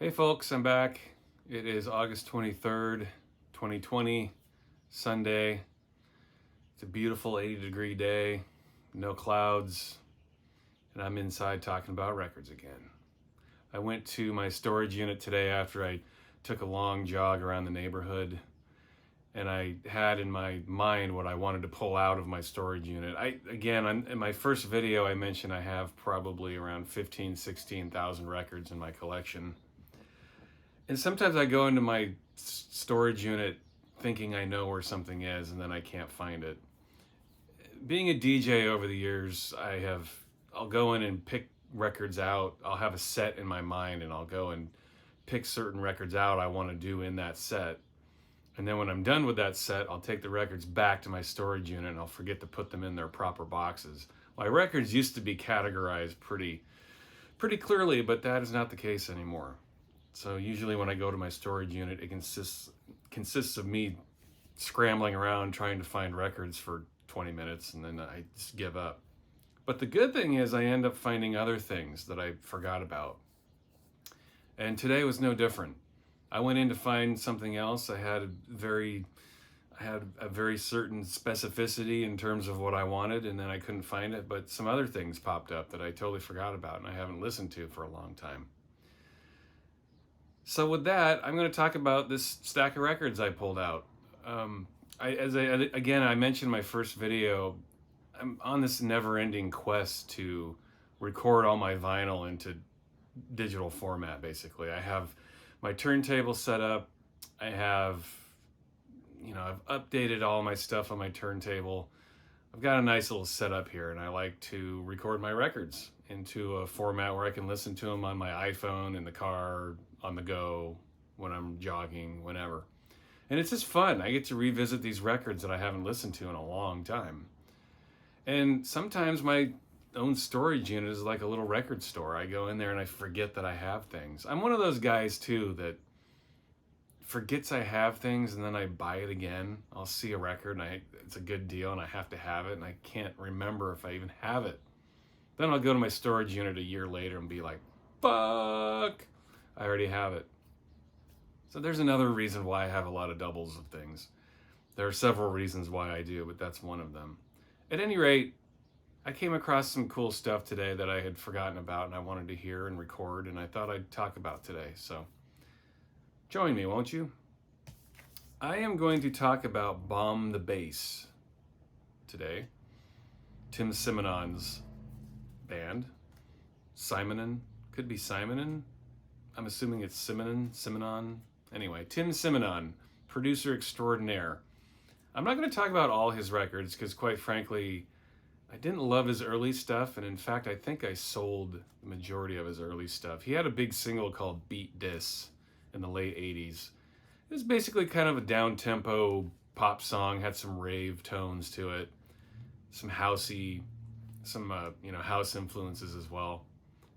Hey folks, I'm back. It is August 23rd, 2020, Sunday. It's a beautiful 80-degree day, no clouds, and I'm inside talking about records again. I went to my storage unit today after I took a long jog around the neighborhood, and I had in my mind what I wanted to pull out of my storage unit. In my first video, I mentioned I have probably around 16,000 records in my collection. And sometimes I go into my storage unit thinking I know where something is, and then I can't find it. Being a DJ over the years, I'll go in and pick records out. I'll have a set in my mind, and I'll go and pick certain records out I want to do in that set. And then when I'm done with that set, I'll take the records back to my storage unit, and I'll forget to put them in their proper boxes. My records used to be categorized pretty clearly, but that is not the case anymore. So usually when I go to my storage unit, it consists of me scrambling around trying to find records for 20 minutes, and then I just give up. But the good thing is I end up finding other things that I forgot about. And today was no different. I went in to find something else. I had a very certain specificity in terms of what I wanted, and then I couldn't find it, but some other things popped up that I totally forgot about and I haven't listened to for a long time. So with that, I'm going to talk about this stack of records I pulled out. I mentioned in my first video, I'm on this never-ending quest to record all my vinyl into digital format, basically. I have my turntable set up. I've updated all my stuff on my turntable. I've got a nice little setup here, and I like to record my records into a format where I can listen to them on my iPhone, in the car, on the go, when I'm jogging, whenever. And it's just fun. I get to revisit these records that I haven't listened to in a long time. And sometimes my own storage unit is like a little record store. I go in there and I forget that I have things. I'm one of those guys too that forgets I have things, and then I buy it again. I'll see a record and it's a good deal and I have to have it, and I can't remember if I even have it. Then I'll go to my storage unit a year later and be like, fuck, I already have it. So there's another reason why I have a lot of doubles of things. There are several reasons why I do, but that's one of them. At any rate, I came across some cool stuff today that I had forgotten about and I wanted to hear and record, and I thought I'd talk about today. So join me, won't you? I am going to talk about Bomb the Bass today. Tim Simonon's band. Simonon. Could be Simonon. I'm assuming it's Simonon. Anyway, Tim Simonon, producer extraordinaire. I'm not going to talk about all his records because, quite frankly, I didn't love his early stuff, and in fact, I think I sold the majority of his early stuff. He had a big single called Beat Dis in the late 80s. It was basically kind of a down-tempo pop song, had some rave tones to it, some housey, some house influences as well.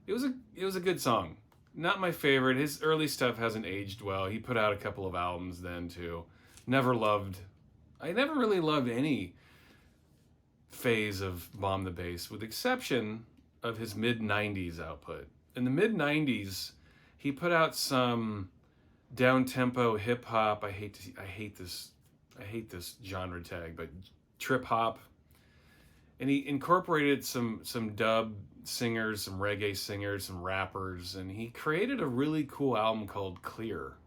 It was a good song. Not my favorite. His early stuff hasn't aged well. He put out a couple of albums then too. I never really loved any phase of Bomb the Bass, with the exception of his mid-90s output. In the mid-90s, he put out some down-tempo hip-hop. I hate this genre tag, but trip-hop. And he incorporated some dub singers, some reggae singers, some rappers, and he created a really cool album called Clear.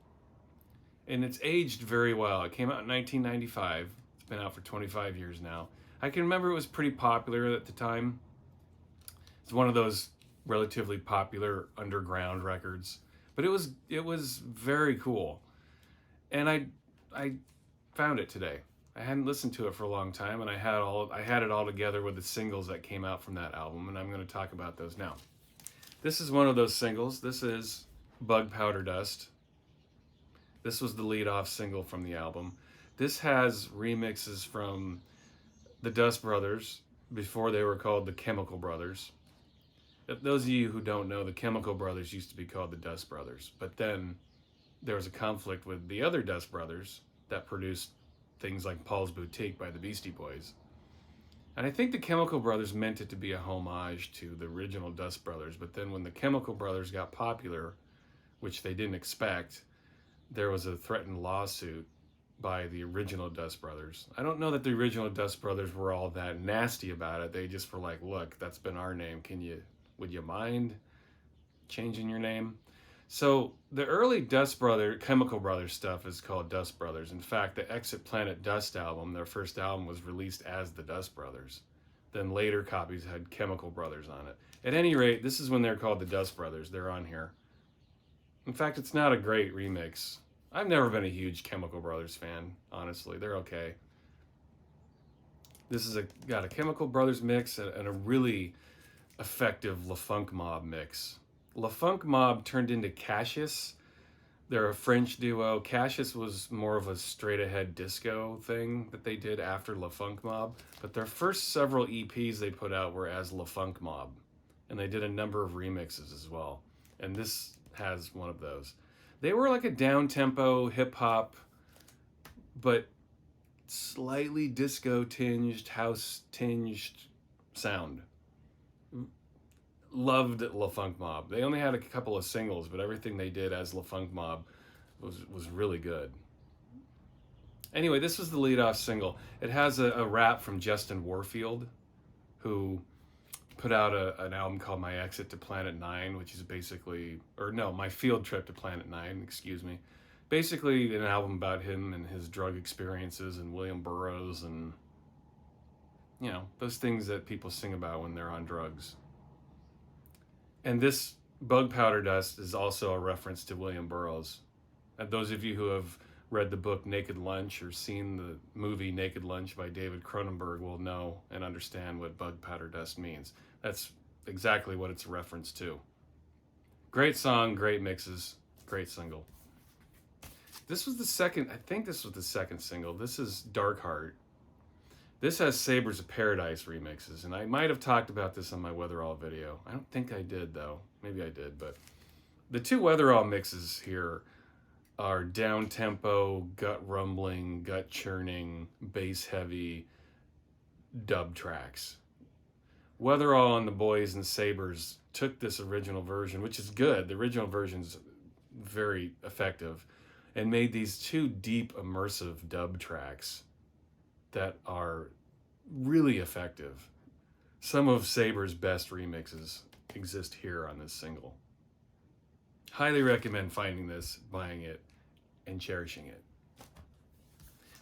And it's aged very well. It came out in 1995. It's been out for 25 years now. I can remember it was pretty popular at the time. It's one of those relatively popular underground records, but it was very cool. And I found it today. I hadn't listened to it for a long time, and I had it all together with the singles that came out from that album, and I'm going to talk about those now. This is one of those singles. This is Bug Powder Dust. This was the lead-off single from the album. This has remixes from the Dust Brothers before they were called the Chemical Brothers. Those of you who don't know, the Chemical Brothers used to be called the Dust Brothers, but then there was a conflict with the other Dust Brothers that produced things like Paul's Boutique by the Beastie Boys. And I think the Chemical Brothers meant it to be a homage to the original Dust Brothers, but then when the Chemical Brothers got popular, which they didn't expect, there was a threatened lawsuit by the original Dust Brothers. I don't know that the original Dust Brothers were all that nasty about it. They just were like, look, that's been our name. Would you mind changing your name? So the early Chemical Brothers stuff is called Dust Brothers. In fact, the Exit Planet Dust album, their first album, was released as the Dust Brothers. Then later copies had Chemical Brothers on it. At any rate, this is when they're called the Dust Brothers. They're on here. In fact, it's not a great remix. I've never been a huge Chemical Brothers fan, honestly. They're okay. This is got a Chemical Brothers mix and a really effective LaFunk Mob mix. LaFunk Mob turned into Cassius. They're a French duo. Cassius was more of a straight-ahead disco thing that they did after LaFunk Mob. But their first several EPs they put out were as LaFunk Mob. And they did a number of remixes as well. And this has one of those. They were like a down-tempo, hip-hop, but slightly disco-tinged, house-tinged sound. Loved LaFunk Mob. They only had a couple of singles, but everything they did as LaFunk Mob was really good. Anyway, this was the lead-off single. It has a rap from Justin Warfield, who put out an album called My Exit to Planet 9, which is basically, My Field Trip to Planet 9, excuse me. Basically an album about him and his drug experiences and William Burroughs and, those things that people sing about when they're on drugs. And this Bug Powder Dust is also a reference to William Burroughs. And those of you who have read the book Naked Lunch or seen the movie Naked Lunch by David Cronenberg will know and understand what Bug Powder Dust means. That's exactly what it's a reference to. Great song, great mixes, great single. This was the second single. This is Dark Heart. This has Sabres of Paradise remixes, and I might have talked about this on my Weatherall video. I don't think I did, though. Maybe I did, but the two Weatherall mixes here are down-tempo, gut-rumbling, gut-churning, bass-heavy dub tracks. Weatherall and the boys and Sabres took this original version, which is good. The original version's very effective, and made these two deep, immersive dub tracks that are really effective. Some of Sabre's best remixes exist here on this single. Highly recommend finding this, buying it, and cherishing it.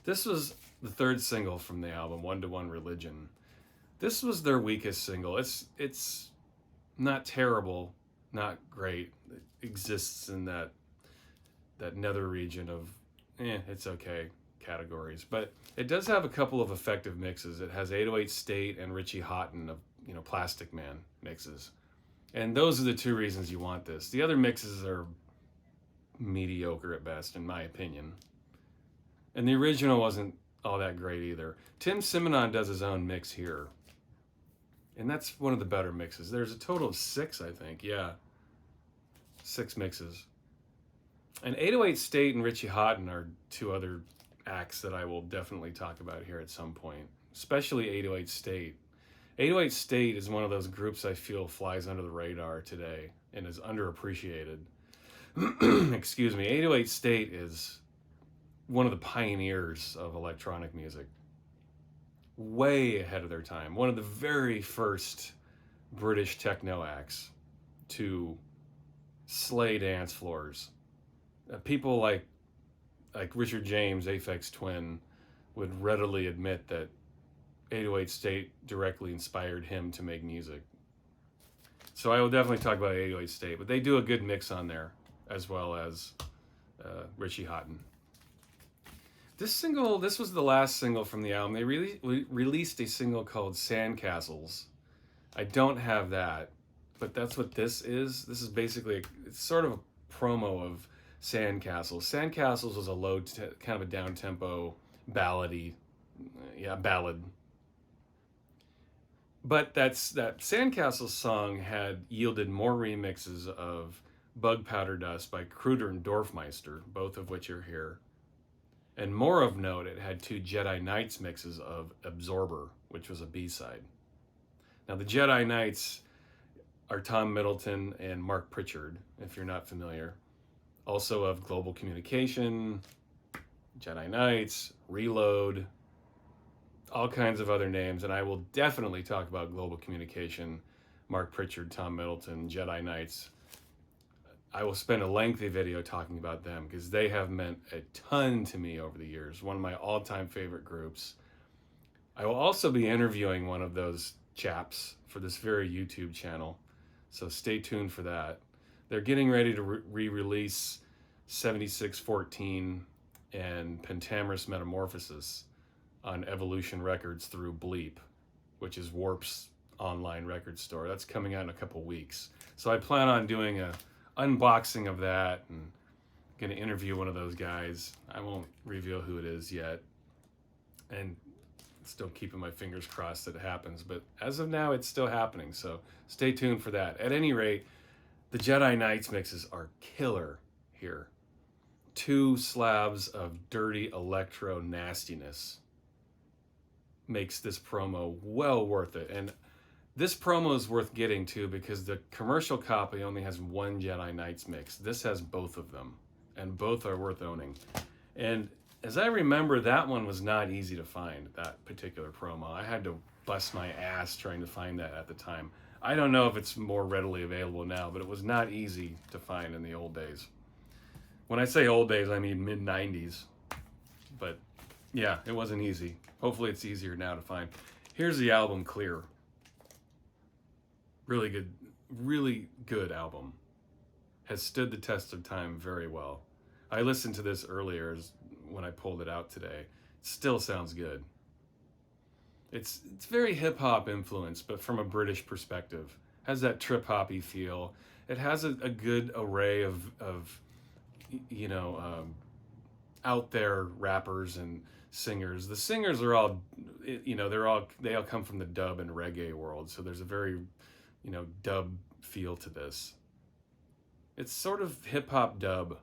This was the third single from the album, One to One Religion. This was their weakest single. It's not terrible, not great. It exists in that nether region of, it's okay categories. But it does have a couple of effective mixes. It has 808 State and Richie Houghton of, Plastic Man mixes. And those are the two reasons you want this. The other mixes are mediocre at best, in my opinion. And the original wasn't all that great either. Tim Simonon does his own mix here. And that's one of the better mixes. There's a total of 6, I think. Yeah. 6 mixes. And 808 State and Richie Houghton are two other acts that I will definitely talk about here at some point. Especially 808 State. 808 State is one of those groups I feel flies under the radar today and is underappreciated. Excuse me. 808 State is one of the pioneers of electronic music. Way ahead of their time. One of the very first British techno acts to slay dance floors. People like Richard James, Aphex Twin, would readily admit that 808 State directly inspired him to make music. So I will definitely talk about 808 State, but they do a good mix on there, as well as Richie Houghton. This was the last single from the album. They released a single called Sandcastles. I don't have that, but that's what this is. This is basically, it's sort of a promo of Sandcastles. Sandcastles was a kind of a down-tempo ballad. But that Sandcastles song had yielded more remixes of Bug Powder Dust by Kruder and Dorfmeister, both of which are here. And more of note, it had 2 Jedi Knights mixes of Absorber, which was a B-side. Now, the Jedi Knights are Tom Middleton and Mark Pritchard, if you're not familiar. Also of Global Communication, Jedi Knights, Reload, all kinds of other names. And I will definitely talk about Global Communication, Mark Pritchard, Tom Middleton, Jedi Knights. I will spend a lengthy video talking about them because they have meant a ton to me over the years. One of my all-time favorite groups. I will also be interviewing one of those chaps for this very YouTube channel, so stay tuned for that. They're getting ready to re-release 7614 and Pentamorous Metamorphosis on Evolution Records through Bleep, which is Warp's online record store. That's coming out in a couple weeks. So I plan on doing a unboxing of that and going to interview one of those guys. I won't reveal who it is yet, and still keeping my fingers crossed that it happens, but as of now it's still happening, so stay tuned for that. At any rate, the Jedi Knights mixes are killer here. 2 slabs of dirty electro nastiness makes this promo well worth it. And this promo is worth getting too because the commercial copy only has 1 Jedi Knights mix. This has both of them, and both are worth owning. And as I remember, that one was not easy to find, that particular promo. I had to bust my ass trying to find that at the time. I don't know if it's more readily available now, but it was not easy to find in the old days. When I say old days, I mean mid-90s. But yeah, it wasn't easy. Hopefully it's easier now to find. Here's the album Clear. Really good album. Has stood the test of time very well. I listened to this earlier when I pulled it out today. It still sounds good. It's very hip-hop influenced, but from a British perspective. Has that trip-hoppy feel. It has a good array of out there rappers and singers. The singers are all, they all come from the dub and reggae world, so there's a very, dub feel to this. It's sort of hip-hop dub.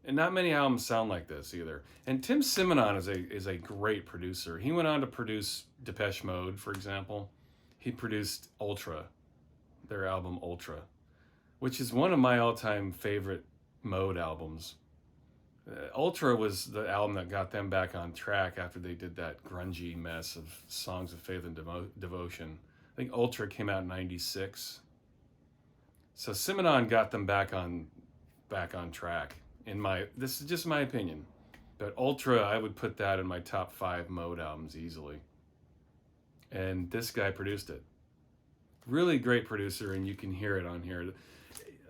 And not many albums sound like this either. And Tim Simonon is a great producer. He went on to produce Depeche Mode, for example. He produced Ultra, their album Ultra, which is one of my all-time favorite Mode albums. Ultra was the album that got them back on track after they did that grungy mess of Songs of Faith and Devotion. I think Ultra came out in '96. So Simonon got them back on track. This is just my opinion, but Ultra, I would put that in my top 5 Mode albums easily. And this guy produced it. Really great producer, and you can hear it on here.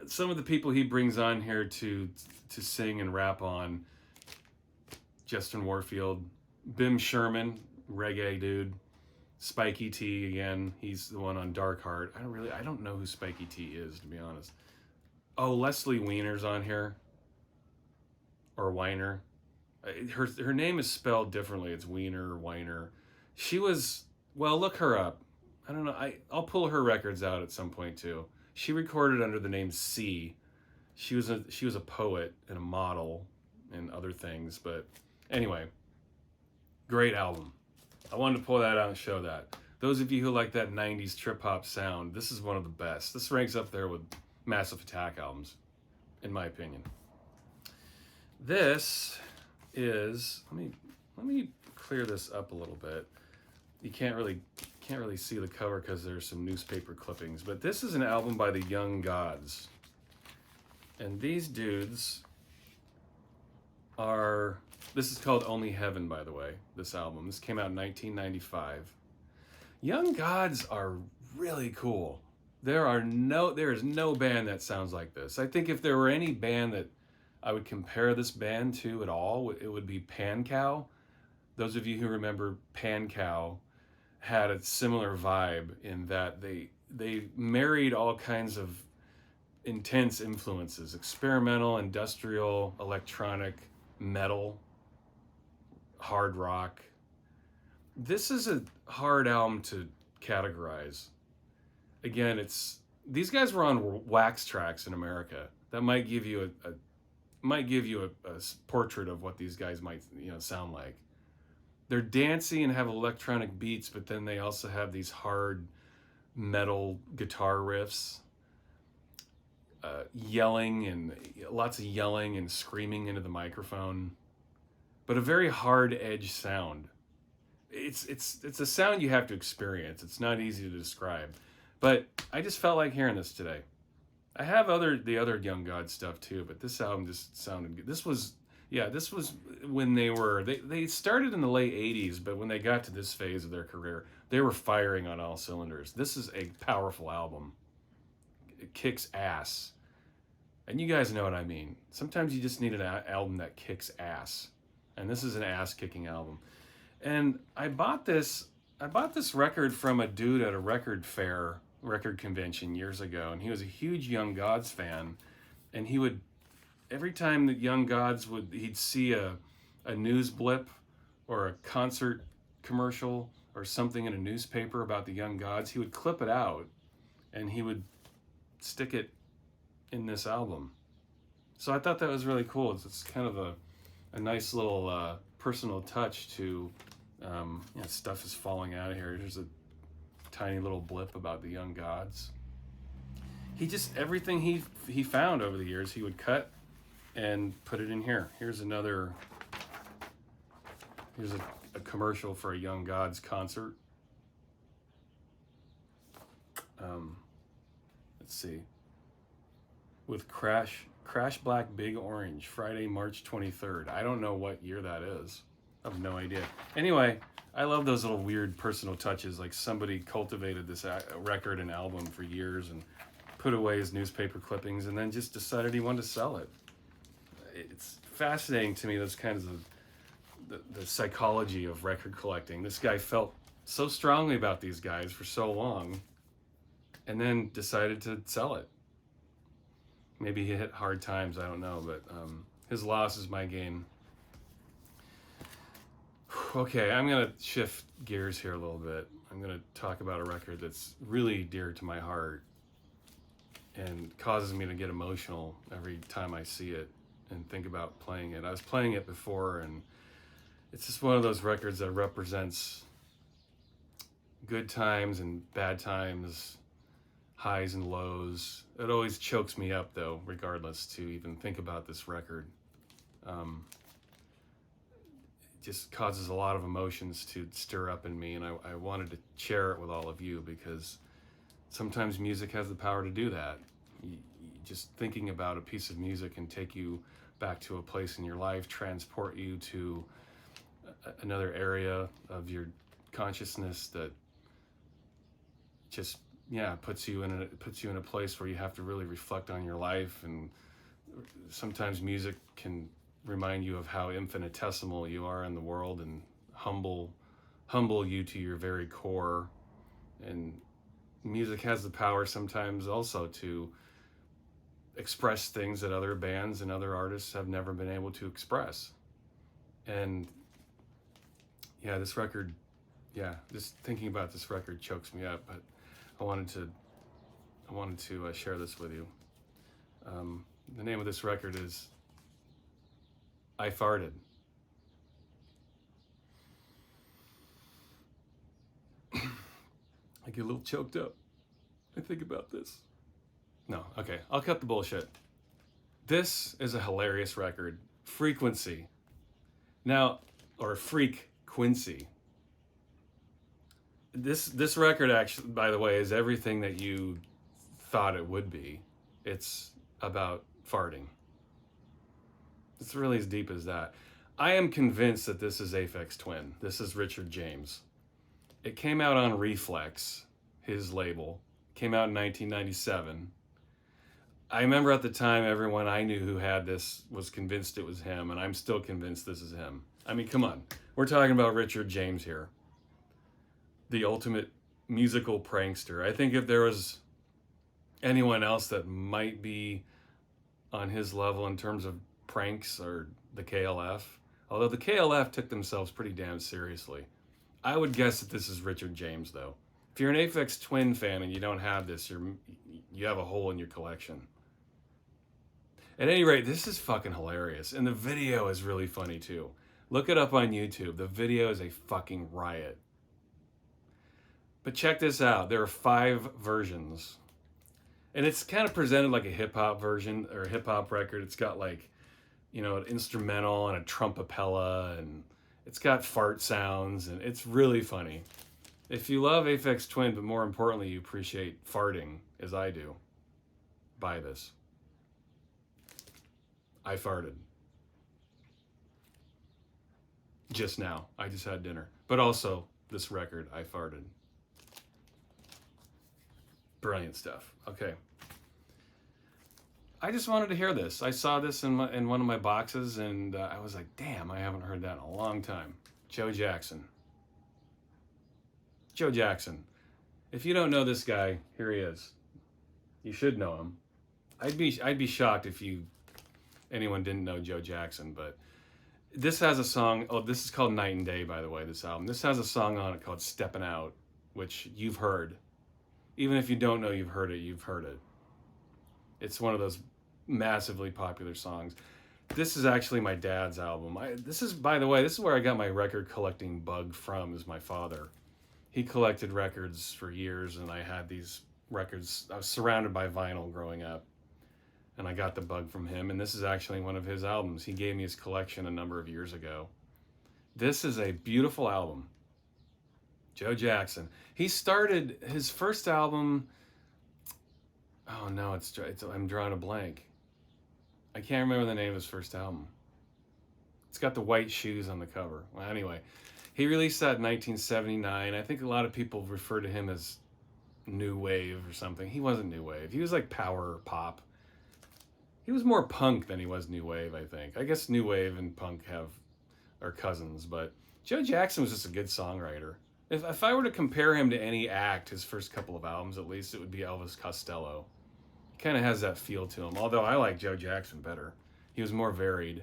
Some of the people he brings on here to sing and rap on: Justin Warfield, Bim Sherman, reggae dude, Spiky T again. He's the one on Dark Heart. I don't know who Spiky T is, to be honest. Oh, Leslie Weiner's on here. Or Weiner. Her name is spelled differently. It's Weiner or Weiner. She was, well, look her up. I don't know. I'll pull her records out at some point too. She recorded under the name C. She was a poet and a model and other things. But anyway, great album. I wanted to pull that out and show that. Those of you who like that 90s trip hop sound, this is one of the best. This ranks up there with Massive Attack albums, in my opinion. This is, let me clear this up a little bit. You can't really see the cover because there's some newspaper clippings, but this is an album by the Young Gods. And these dudes this is called Only Heaven, by the way, this album. This came out in 1995. Young Gods are really cool. There is no band that sounds like this. I think if there were any band that I would compare this band to at all, it would be Pancow. Those of you who remember Pancow had a similar vibe in that they married all kinds of intense influences: experimental, industrial, electronic, metal, hard rock. This is a hard album to categorize. Again, these guys were on Wax Tracks in America. That might give you a portrait of what these guys might sound like. They're dancey and have electronic beats, but then they also have these hard metal guitar riffs, yelling and lots of yelling and screaming into the microphone, but a very hard edge sound. It's a sound you have to experience. It's not easy to describe, but I just felt like hearing this today. I have the other Young God stuff too, but this album just sounded good. This was when they started in the late 80s, but when they got to this phase of their career, they were firing on all cylinders. This is a powerful album. It kicks ass. And you guys know what I mean. Sometimes you just need an album that kicks ass. And this is an ass-kicking album. And I bought this record from a dude at a record convention years ago, and he was a huge Young Gods fan, and he would, every time that Young Gods he'd see a news blip or a concert commercial or something in a newspaper about the Young Gods, he would clip it out and he would stick it in this album. So I thought that was really cool. It's kind of a nice little personal touch to, stuff is falling out of here. There's a tiny little blip about the Young Gods. Everything he found over the years, he would cut and put it in here. Here's a commercial for a Young Gods concert. Let's see. With Crash Black Big Orange, Friday, March 23rd. I don't know what year that is. I have no idea. Anyway, I love those little weird personal touches. Like somebody cultivated this record and album for years and put away his newspaper clippings and then just decided he wanted to sell it. It's fascinating to me, those kinds of the psychology of record collecting. This guy felt so strongly about these guys for so long and then decided to sell it. Maybe he hit hard times, I don't know, but his loss is my gain. Okay, I'm going to shift gears here a little bit. I'm going to talk about a record that's really dear to my heart and causes me to get emotional every time I see it and think about playing it. I was playing it before, and it's just one of those records that represents good times and bad times, highs and lows. It always chokes me up, though, regardless, to even think about this record. It just causes a lot of emotions to stir up in me, and I wanted to share it with all of you because sometimes music has the power to do that. Just thinking about a piece of music can take you back to a place in your life, transport you to another area of your consciousness that just puts you in a place where you have to really reflect on your life. And sometimes music can remind you of how infinitesimal you are in the world and humble you to your very core. And music has the power sometimes also to express things that other bands and other artists have never been able to express. And this record, just thinking about this record chokes me up, but I wanted to share this with you. The name of this record is I Farted. I get a little choked up. I think about this. No, okay, I'll cut the bullshit. This is a hilarious record. Frequency. Now, or Freak Quincy. This record actually, by the way, is everything that you thought it would be. It's about farting. It's really as deep as that. I am convinced that this is Aphex Twin. This is Richard James. It came out on Rephlex, his label. Came out in 1997. I remember at the time everyone I knew who had this was convinced it was him, and I'm still convinced this is him. I mean, come on. We're talking about Richard James here. The ultimate musical prankster. I think if there was anyone else that might be on his level in terms of pranks, or the KLF, although the KLF took themselves pretty damn seriously. I would guess that this is Richard James, though. If you're an Aphex Twin fan and you don't have this, you have a hole in your collection. At any rate, this is fucking hilarious, and the video is really funny too. Look it up on YouTube. The video is a fucking riot. But check this out. There are 5 versions. And it's kind of presented like a hip hop version or a hip hop record. It's got like, an instrumental and a trumpapella, and it's got fart sounds, and it's really funny. If you love Aphex Twin, but more importantly, you appreciate farting, as I do, buy this. I farted. Just now. I just had dinner. But also, this record, I farted. Brilliant stuff. Okay. I just wanted to hear this. I saw this in one of my boxes, and I was like, damn, I haven't heard that in a long time. Joe Jackson. Joe Jackson. If you don't know this guy, here he is. You should know him. I'd be shocked if anyone didn't know Joe Jackson, but this has a song. Oh, this is called Night and Day, by the way, this album. This has a song on it called Steppin' Out, which you've heard. Even if you don't know you've heard it, you've heard it. It's one of those massively popular songs. This is actually my dad's album. By the way, this is where I got my record collecting bug from, is my father. He collected records for years, and I had these records. I was surrounded by vinyl growing up, and I got the bug from him, and this is actually one of his albums. He gave me his collection a number of years ago. This is a beautiful album. Joe Jackson. He started his first album. Oh no, I'm drawing a blank. I can't remember the name of his first album. It's got the white shoes on the cover. Well, anyway, he released that in 1979. I think a lot of people refer to him as new wave or something. He wasn't new wave. He was like power pop. He was more punk than he was new wave, I think. I guess new wave and punk are cousins, but Joe Jackson was just a good songwriter. If I were to compare him to any act, his first couple of albums at least, it would be Elvis Costello. He kind of has that feel to him, although I like Joe Jackson better. He was more varied.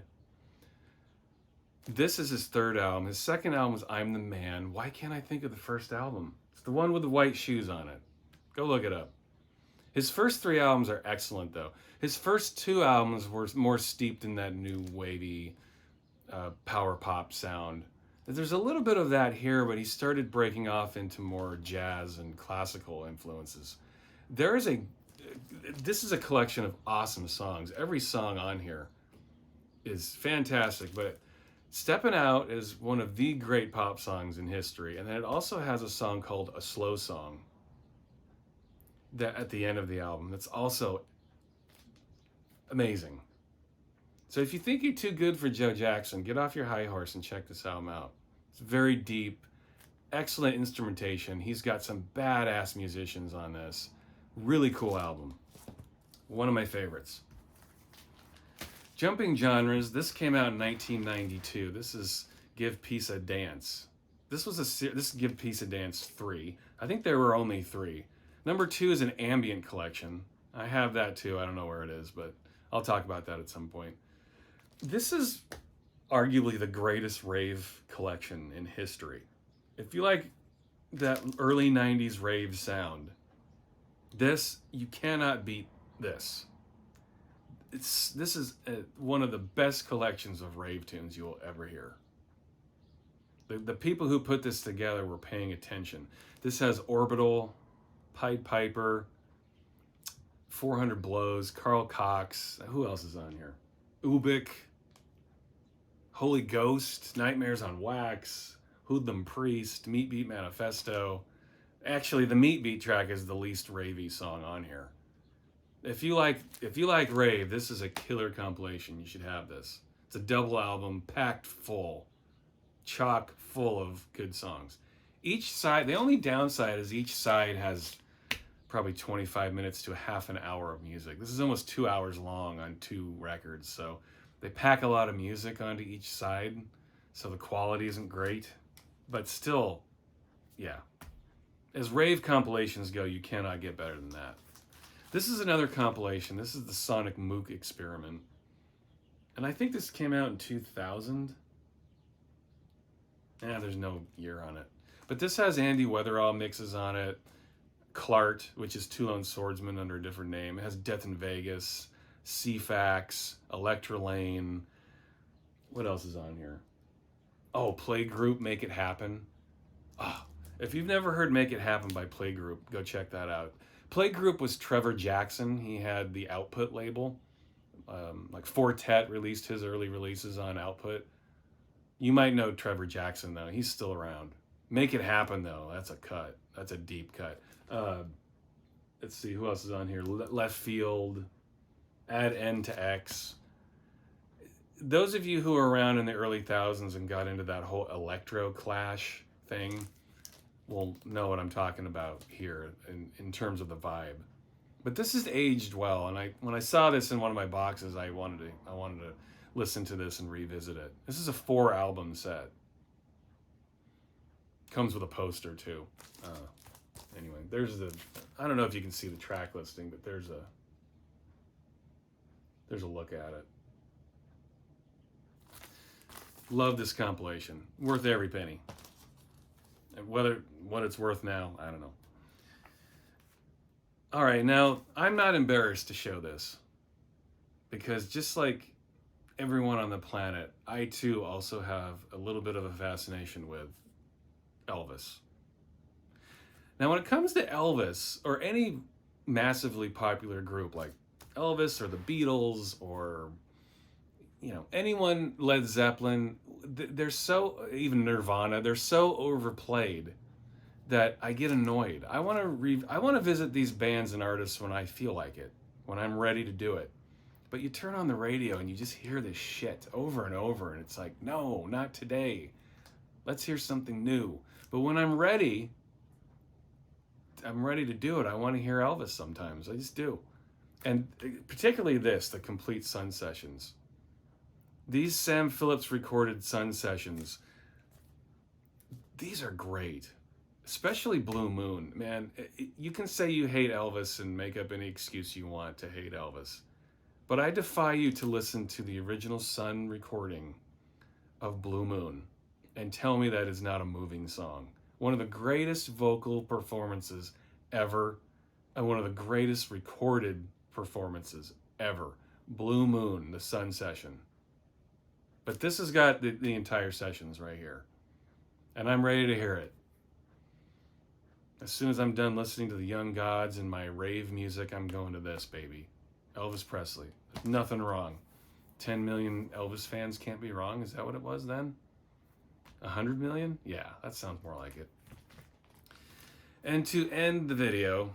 This is his third album. His second album was I'm the Man. Why can't I think of the first album? It's the one with the white shoes on it. Go look it up. His first three albums are excellent, though. His first two albums were more steeped in that new wavy power pop sound. There's a little bit of that here, but he started breaking off into more jazz and classical influences. This is a collection of awesome songs. Every song on here is fantastic, but Steppin' Out is one of the great pop songs in history. And then it also has a song called A Slow Song that at the end of the album. That's also amazing. So if you think you're too good for Joe Jackson, get off your high horse and check this album out. It's very deep, excellent instrumentation. He's got some badass musicians on this. Really cool album. One of my favorites. Jumping genres, this came out in 1992. This is Give Peace a Dance. This is Give Peace a Dance 3. I think there were only 3. Number 2 is an ambient collection. I have that too. I don't know where it is, but I'll talk about that at some point. This is arguably the greatest rave collection in history. If you like that early 90s rave sound, you cannot beat this. This is one of the best collections of rave tunes you will ever hear. The people who put this together were paying attention. This has Orbital, Pied Piper, 400 Blows, Carl Cox. Who else is on here? Ubik, Holy Ghost, Nightmares on Wax, Hoodlum Priest, Meat Beat Manifesto. Actually, the Meat Beat track is the least ravey song on here. If you like rave, this is a killer compilation. You should have this. It's a double album, packed full, chock full of good songs. Each side, the only downside is each side has probably 25 minutes to a half an hour of music. This is almost 2 hours long on 2 records, so they pack a lot of music onto each side, so the quality isn't great, but still, yeah. As rave compilations go, you cannot get better than that. This is another compilation. This is the Sonic Mooc Experiment. And I think this came out in 2000. There's no year on it. But this has Andy Weatherall mixes on it. Clart, which is Two Lone Swordsman under a different name. It has Death in Vegas, CFAX, Electra Lane. What else is on here? Oh, Playgroup, Make It Happen. Oh, if you've never heard Make It Happen by Playgroup, go check that out. Playgroup was Trevor Jackson. He had the Output label. Like Fortet released his early releases on Output. You might know Trevor Jackson, though. He's still around. Make It Happen, though. That's a cut. That's a deep cut. Let's see, who else is on here? Left Field, Add N to X. Those of you who were around in the early thousands and got into that whole electro clash thing will know what I'm talking about here in terms of the vibe. But this has aged well, and when I saw this in one of my boxes, I wanted to listen to this and revisit it. This is a 4-album set. Comes with a poster too. Anyway, I don't know if you can see the track listing, but there's a look at it. Love this compilation. Worth every penny. And what it's worth now, I don't know. All right, now I'm not embarrassed to show this, because just like everyone on the planet, I too also have a little bit of a fascination with Elvis. Now, when it comes to Elvis, or any massively popular group like Elvis or the Beatles or, anyone, Led Zeppelin, they're so, even Nirvana, they're so overplayed that I get annoyed. I want to visit these bands and artists when I feel like it, when I'm ready to do it. But you turn on the radio and you just hear this shit over and over, and it's like, no, not today. Let's hear something new. But when I'm ready to do it. I want to hear Elvis sometimes. I just do. And particularly the Complete Sun Sessions. These Sam Phillips recorded Sun Sessions, these are great. Especially Blue Moon. Man, you can say you hate Elvis and make up any excuse you want to hate Elvis. But I defy you to listen to the original Sun recording of Blue Moon and tell me that is not a moving song. One of the greatest vocal performances ever, and one of the greatest recorded performances ever. Blue Moon, the Sun Session. But this has got the entire sessions right here. And I'm ready to hear it. As soon as I'm done listening to the Young Gods and my rave music, I'm going to this, baby. Elvis Presley. There's nothing wrong. 10 million Elvis fans can't be wrong. Is that what it was then? 100 million? Yeah, that sounds more like it. And to end the video,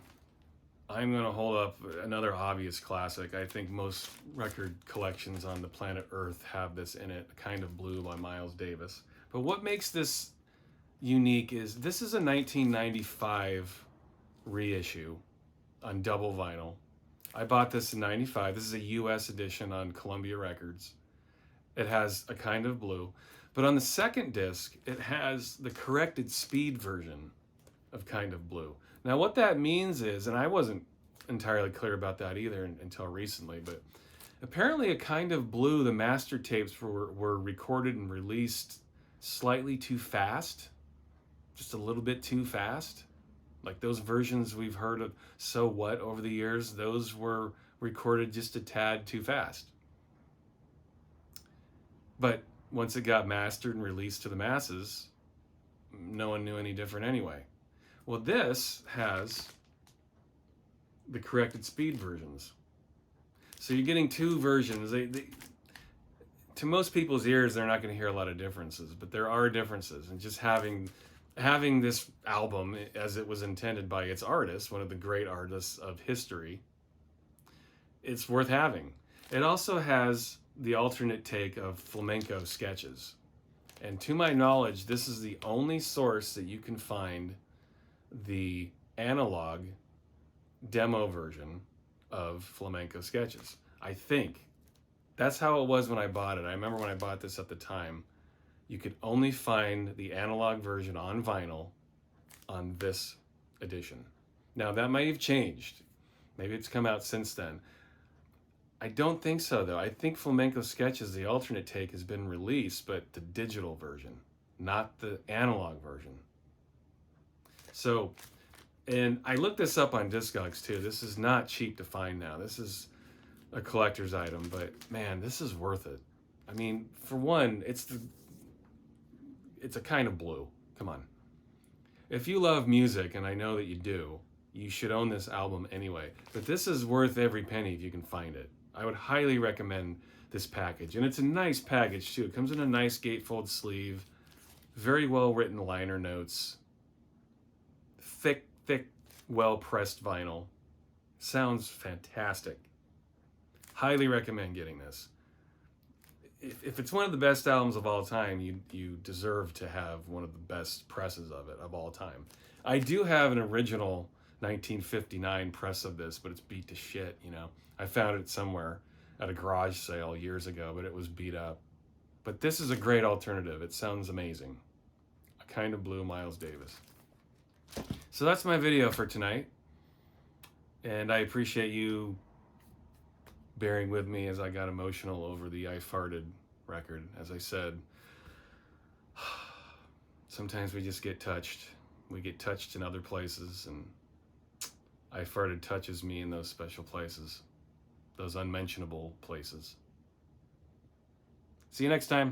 I'm going to hold up another obvious classic. I think most record collections on the planet Earth have this in it, Kind of Blue by Miles Davis. But what makes this unique is this is a 1995 reissue on double vinyl. I bought this in 95. This is a US edition on Columbia Records. It has a Kind of Blue. But on the second disc, it has the corrected speed version of Kind of Blue. Now what that means is, and I wasn't entirely clear about that either until recently, but apparently a Kind of Blue, the master tapes were recorded and released slightly too fast. Just a little bit too fast. Like those versions we've heard of So What over the years, those were recorded just a tad too fast. But once it got mastered and released to the masses, no one knew any different anyway. Well, this has the corrected speed versions. So you're getting two versions. To most people's ears, they're not going to hear a lot of differences, but there are differences. And just having this album as it was intended by its artist, one of the great artists of history, it's worth having. It also has the alternate take of flamenco sketches. And to my knowledge, this is the only source that you can find the analog demo version of flamenco sketches. I think. That's how it was when I bought it. I remember when I bought this at the time, you could only find the analog version on vinyl on this edition. Now that might have changed. Maybe it's come out since then. I don't think so though. I think Flamenco Sketches, the alternate take, has been released, but the digital version, not the analog version. So, and I looked this up on Discogs too. This is not cheap to find now. This is a collector's item, but man, this is worth it. I mean, for one, it's a Kind of Blue. Come on. If you love music, and I know that you do, you should own this album anyway. But this is worth every penny if you can find it. I would highly recommend this package. And it's a nice package too. It comes in a nice gatefold sleeve, very well written liner notes, thick, well pressed vinyl. Sounds fantastic. Highly recommend getting this. If it's one of the best albums of all time, you deserve to have one of the best presses of it of all time. I do have an original 1959 press of this, but it's beat to shit, you know. I found it somewhere at a garage sale years ago, but it was beat up. But this is a great alternative. It sounds amazing. A Kind of Blue, Miles Davis. So that's my video for tonight. And I appreciate you bearing with me as I got emotional over the I Farted record. As I said, sometimes we just get touched. We get touched in other places, and I Farted touches me in those special places, those unmentionable places. See you next time.